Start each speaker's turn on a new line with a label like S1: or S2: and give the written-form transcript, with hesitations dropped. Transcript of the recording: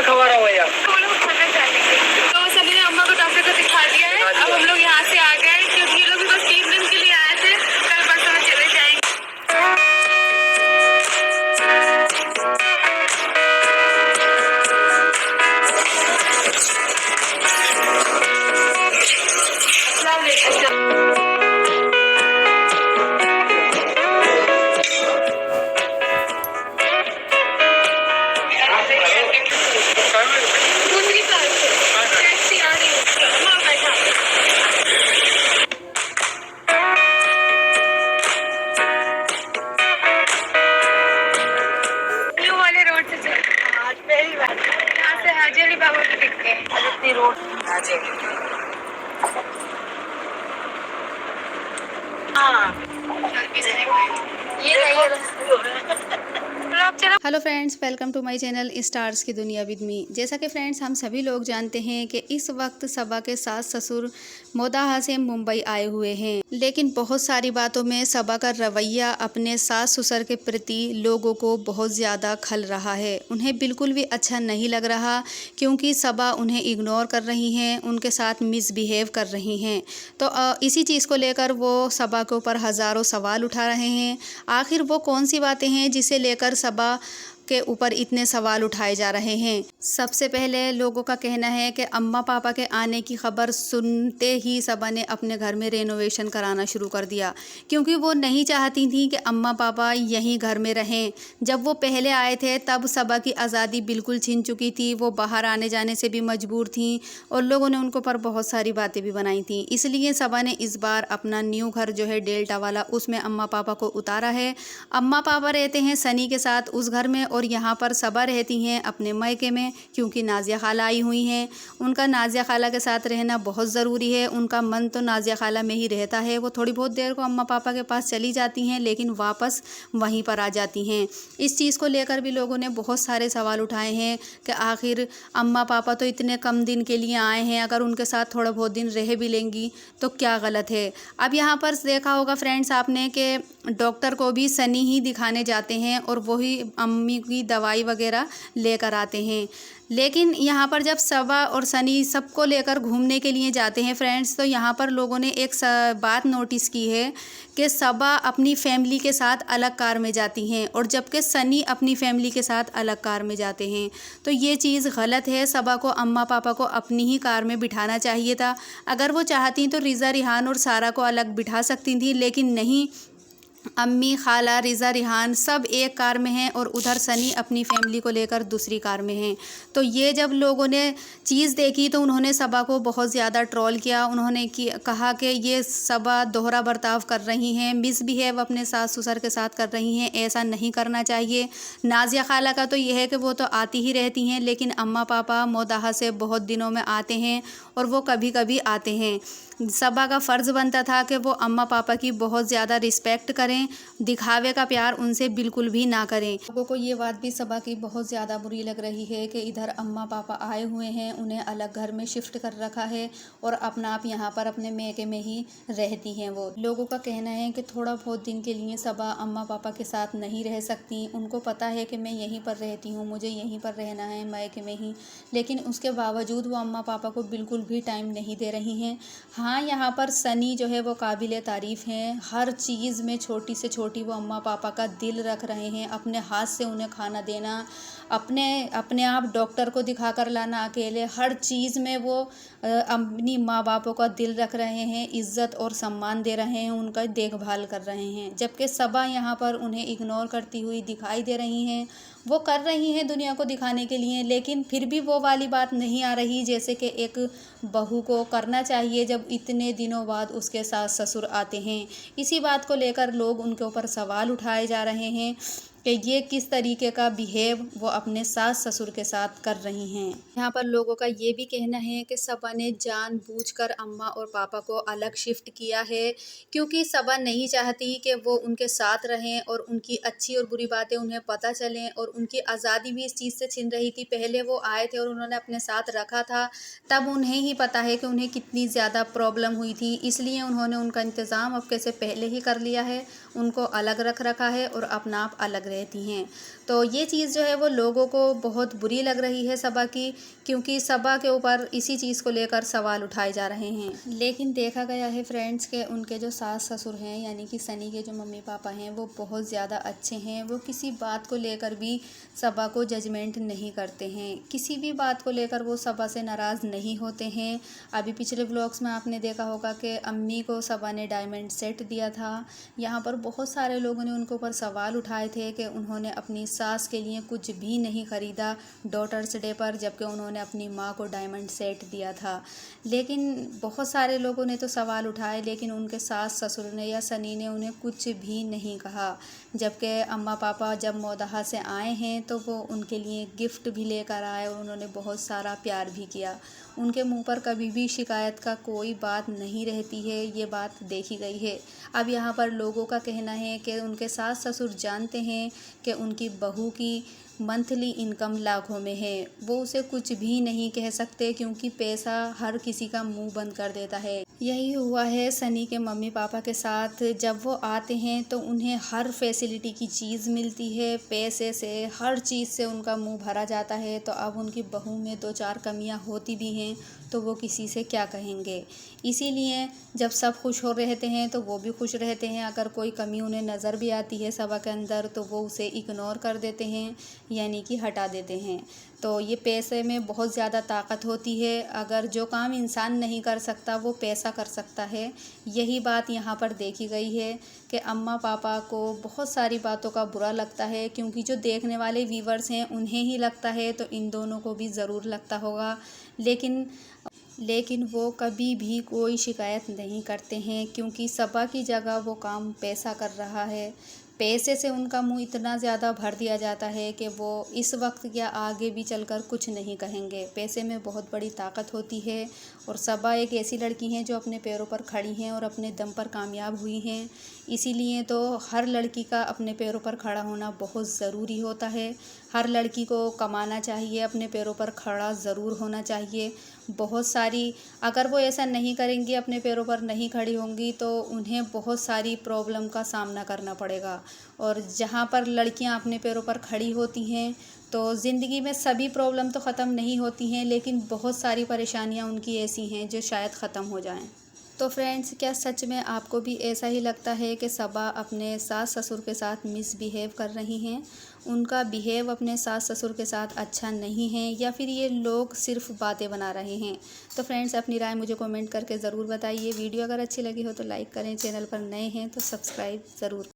S1: खबर है भैया।
S2: हम लोग खाना चाहेंगे तो सनी ने अम्मा को डॉक्टर को दिखा दिया है। अब हम लोग यहाँ से आ गए क्योंकि ये लोग भी बस 3 दिन के लिए आए थे, कल परसों में चले जाएंगे। दूसरी कार से टैक्सी आ रही है, अम्मा बैठा। न्यू वाले रोड से चल, आज पहली बार यहाँ से हाजी अली बाबा को दिखते हैं।
S1: अजंती रोड हाजी। हाँ
S2: ये नहीं
S3: hello friends, welcome to my channel stars की दुनिया विद मी। जैसा कि फ्रेंड्स हम सभी लोग जानते हैं कि इस वक्त सबा के सास ससुर मोदाहा से मुंबई आए हुए हैं, लेकिन बहुत सारी बातों में सबा का रवैया अपने सास ससुर के प्रति लोगों को बहुत ज़्यादा खल रहा है। उन्हें बिल्कुल भी अच्छा नहीं लग रहा क्योंकि सबा उन्हें इग्नोर कर रही हैं, उनके साथ मिसबिहेव कर रही हैं। तो इसी चीज़ को लेकर वो सबा के ऊपर हज़ारों सवाल उठा रहे हैं। आखिर वो कौन सी बातें हैं जिसे लेकर सबा के ऊपर इतने सवाल उठाए जा रहे हैं। सबसे पहले लोगों का कहना है कि अम्मा पापा के आने की खबर सुनते ही सबा ने अपने घर में रेनोवेशन कराना शुरू कर दिया, क्योंकि वो नहीं चाहती थी कि अम्मा पापा यहीं घर में रहें। जब वो पहले आए थे तब सबा की आज़ादी बिल्कुल छिन चुकी थी, वो बाहर आने जाने से भी मजबूर थी और लोगों ने उनको पर बहुत सारी बातें भी बनाई थी। इसलिए सबा ने इस बार अपना न्यू घर जो है डेल्टा वाला, उसमें अम्मा पापा को उतारा है। अम्मा पापा रहते हैं सनी के साथ उस घर में और यहाँ पर सबा रहती हैं अपने मायके में, क्योंकि नाजिया खाला आई हुई हैं। उनका नाजिया खाला के साथ रहना बहुत ज़रूरी है। उनका मन तो नाजिया खाला में ही रहता है। वो थोड़ी बहुत देर को अम्मा पापा के पास चली जाती हैं लेकिन वापस वहीं पर आ जाती हैं। इस चीज़ को लेकर भी लोगों ने बहुत सारे सवाल उठाए हैं कि आखिर अम्मा पापा तो इतने कम दिन के लिए आए हैं, अगर उनके साथ थोड़ा बहुत दिन रह भी लेंगी तो क्या गलत है। अब यहाँ पर देखा होगा फ्रेंड्स आपने कि डॉक्टर को भी सनी ही दिखाने जाते हैं और वही अम्मी की दवाई वगैरह लेकर आते हैं। लेकिन यहाँ पर जब सबा और सनी सबको लेकर घूमने के लिए जाते हैं फ्रेंड्स, तो यहाँ पर लोगों ने एक बात नोटिस की है कि सबा अपनी फैमिली के साथ अलग कार में जाती हैं और जबकि सनी अपनी फैमिली के साथ अलग कार में जाते हैं। तो ये चीज़ गलत है। सबा को अम्मा पापा को अपनी ही कार में बिठाना चाहिए था। अगर वो चाहती तो रिज़ा रिहान और सारा को अलग बिठा सकती थी, लेकिन नहीं, अम्मी खाला रिज़ा रिहान सब एक कार में हैं और उधर सनी अपनी फैमिली को लेकर दूसरी कार में हैं। तो ये जब लोगों ने चीज़ देखी तो उन्होंने सबा को बहुत ज़्यादा ट्रोल किया। उन्होंने कहा कि ये सबा दोहरा बर्ताव कर रही हैं, मिसबिहेव अपने सास ससुर के साथ कर रही हैं, ऐसा नहीं करना चाहिए। नाजिया खाला का तो ये है कि वो तो आती ही रहती हैं, लेकिन अम्मा पापा मोदाहा से बहुत दिनों में आते हैं और वो कभी कभी आते हैं। सबा का फ़र्ज़ बनता था कि वो अम्मा पापा की बहुत ज़्यादा रिस्पेक्ट करें, दिखावे का प्यार उनसे बिल्कुल भी ना करें। लोगों को ये बात भी सबा की बहुत ज़्यादा बुरी लग रही है कि इधर अम्मा पापा आए हुए हैं, उन्हें अलग घर में शिफ्ट कर रखा है और अपना आप यहाँ पर अपने मैके में ही रहती हैं। वो लोगों का कहना है कि थोड़ा बहुत दिन के लिए सबा अम्मा पापा के साथ नहीं रह सकती। उनको पता है कि मैं यहीं पर रहती हूँ, मुझे यहीं पर रहना है मैके में ही, लेकिन उसके बावजूद वो अम्मा पापा को बिल्कुल भी टाइम नहीं दे रही हैं। हाँ, यहाँ पर सनी जो है वो काबिल तारीफ़ हैं। हर चीज़ में छोटी से छोटी वो अम्मा पापा का दिल रख रहे हैं। अपने हाथ से उन्हें खाना देना, अपने आप डॉक्टर को दिखाकर लाना, अकेले हर चीज़ में वो अपनी माँ बापों का दिल रख रहे हैं, इज़्ज़त और सम्मान दे रहे हैं, उनका देखभाल कर रहे हैं। जबकि सबा यहाँ पर उन्हें इग्नोर करती हुई दिखाई दे रही हैं। वो कर रही हैं दुनिया को दिखाने के लिए, लेकिन फिर भी वो वाली बात नहीं आ रही जैसे कि एक बहू को करना चाहिए जब इतने दिनों बाद उसके सास ससुर आते हैं। इसी बात को लेकर लोग उनके ऊपर सवाल उठाए जा रहे हैं कि ये किस तरीके का बिहेव वो अपने सास ससुर के साथ कर रही हैं। यहाँ पर लोगों का ये भी कहना है कि सबा ने जानबूझकर अम्मा और पापा को अलग शिफ्ट किया है, क्योंकि सबा नहीं चाहती कि वो उनके साथ रहें और उनकी अच्छी और बुरी बातें उन्हें पता चलें, और उनकी आज़ादी भी इस चीज़ से छिन रही थी। पहले वो आए थे और उन्होंने अपने साथ रखा था, तब उन्हें ही पता है कि उन्हें कितनी ज़्यादा प्रॉब्लम हुई थी, इसलिए उन्होंने उनका इंतज़ाम अब कैसे पहले ही कर लिया है, उनको अलग रख रखा है और अपना आप अलग रहती हैं। तो ये चीज़ जो है वो लोगों को बहुत बुरी लग रही है सबा की, क्योंकि सबा के ऊपर इसी चीज़ को लेकर सवाल उठाए जा रहे हैं। लेकिन देखा गया है फ्रेंड्स के उनके जो सास ससुर हैं, यानी कि सनी के जो मम्मी पापा हैं, वो बहुत ज़्यादा अच्छे हैं। वो किसी बात को लेकर भी सबा को जजमेंट नहीं करते हैं, किसी भी बात को लेकर वो सबा से नाराज़ नहीं होते हैं। अभी पिछले व्लॉग्स में आपने देखा होगा कि अम्मी को सबा ने डायमंड सेट दिया था। यहाँ पर बहुत सारे लोगों ने उनके ऊपर सवाल उठाए थे कि उन्होंने अपनी सास के लिए कुछ भी नहीं ख़रीदा डॉटर्स डे पर, जबकि उन्होंने अपनी माँ को डायमंड सेट दिया था। लेकिन बहुत सारे लोगों ने तो सवाल उठाए, लेकिन उनके सास ससुर ने या सनी ने उन्हें कुछ भी नहीं कहा। जबकि अम्मा पापा जब मोदाहा से आए हैं तो वो उनके लिए गिफ्ट भी लेकर आए और उन्होंने बहुत सारा प्यार भी किया। उनके मुंह पर कभी भी शिकायत का कोई बात नहीं रहती है, ये बात देखी गई है। अब यहाँ पर लोगों का कहना है कि उनके सास ससुर जानते हैं कि उनकी बहू की मंथली इनकम लाखों में है, वो उसे कुछ भी नहीं कह सकते क्योंकि पैसा हर किसी का मुंह बंद कर देता है। यही हुआ है सनी के मम्मी पापा के साथ। जब वो आते हैं तो उन्हें हर फैसिलिटी की चीज़ मिलती है, पैसे से हर चीज़ से उनका मुंह भरा जाता है। तो अब उनकी बहू में 2-4 कमियां होती भी हैं तो वो किसी से क्या कहेंगे। इसीलिए जब सब खुश हो रहते हैं तो वो भी खुश रहते हैं। अगर कोई कमी उन्हें नज़र भी आती है सबा के अंदर तो वो उसे इग्नोर कर देते हैं, यानी कि हटा देते हैं। तो ये पैसे में बहुत ज़्यादा ताकत होती है। अगर जो काम इंसान नहीं कर सकता वो पैसा कर सकता है। यही बात यहाँ पर देखी गई है कि अम्मा पापा को बहुत सारी बातों का बुरा लगता है, क्योंकि जो देखने वाले व्यूवर्स हैं उन्हें ही लगता है तो इन दोनों को भी ज़रूर लगता होगा। लेकिन वो कभी भी कोई शिकायत नहीं करते हैं, क्योंकि सबा की जगह वो काम पैसा कर रहा है। पैसे से उनका मुंह इतना ज़्यादा भर दिया जाता है कि वो इस वक्त या आगे भी चलकर कुछ नहीं कहेंगे। पैसे में बहुत बड़ी ताकत होती है और सबा एक ऐसी लड़की हैं जो अपने पैरों पर खड़ी हैं और अपने दम पर कामयाब हुई हैं। इसीलिए तो हर लड़की का अपने पैरों पर खड़ा होना बहुत ज़रूरी होता है। हर लड़की को कमाना चाहिए, अपने पैरों पर खड़ा ज़रूर होना चाहिए। बहुत सारी अगर वो ऐसा नहीं करेंगी, अपने पैरों पर नहीं खड़ी होंगी, तो उन्हें बहुत सारी प्रॉब्लम का सामना करना पड़ेगा। और जहाँ पर लड़कियाँ अपने पैरों पर खड़ी होती हैं तो ज़िंदगी में सभी प्रॉब्लम तो ख़त्म नहीं होती हैं, लेकिन बहुत सारी परेशानियाँ उनकी ऐसी हैं जो शायद ख़त्म हो जाएं। तो फ्रेंड्स, क्या सच में आपको भी ऐसा ही लगता है कि सबा अपने सास ससुर के साथ मिसबिहेव कर रही हैं? उनका बिहेव अपने सास ससुर के साथ अच्छा नहीं है, या फिर ये लोग सिर्फ बातें बना रहे हैं? तो फ्रेंड्स, अपनी राय मुझे कमेंट करके ज़रूर बताइए। वीडियो अगर अच्छी लगी हो तो लाइक करें, चैनल पर नए हैं तो सब्सक्राइब ज़रूर